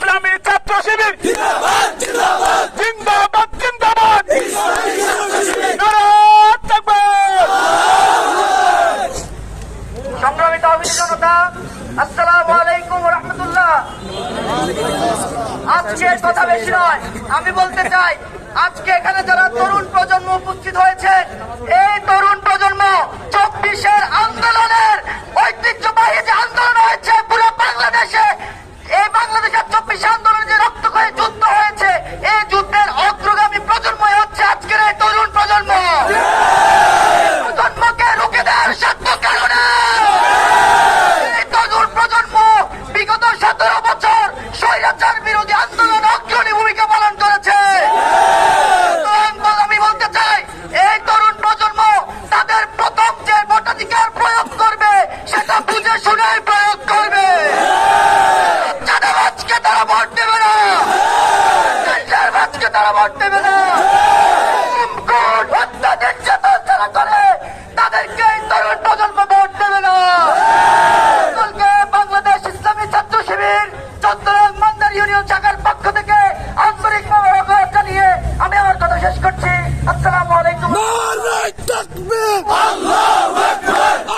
ইসলামী ছাত্র শিবির জিন্দাবাদ জিন্দাবাদ নারায়ণ তাকবীর। সংগ্রামিত অভিযোগ জনতা, আসসালামু আলাইকুম ওয়া রাহমাতুল্লাহ। আজকের কথা বেশি নয়, আমি বলতে চাই আজকে এখানে যারা তরুণ প্রজন্ম উপস্থিত হয়েছে, এই তরুণ প্রজন্ম 24-এর আন্দোলনের ঐতিহ্যবাহী যে আন্দোলন হয়েছে পুরো বাংলাদেশে, এই বাংলাদেশের 24 আন্দোলনে যে রক্তক্ষয়ী যুদ্ধ হয়েছে, এই যুদ্ধের অগ্রগামী প্রজন্মই হচ্ছে আজকের এই তরুণ প্রজন্ম। প্রজন্মকে রুখে দেওয়ার সত্য কারণে এই তরুণ প্রজন্ম বিগত 17 বছর স্বৈরাচার বিরোধী আন্দোলন অগ্রণী ভূমিকা পালন করেছে। আমি বলতে চাই এই তরুণ প্রজন্ম তাদের প্রথম যে ভোটাধিকার প্রয়োগ করবে সেটা বুঝে শুনে প্রয়োগ করবে। চাঁদাবাজকে তারা ভোট দেবে না, চাঁদাবাজকে তারা ভোট দেবে না।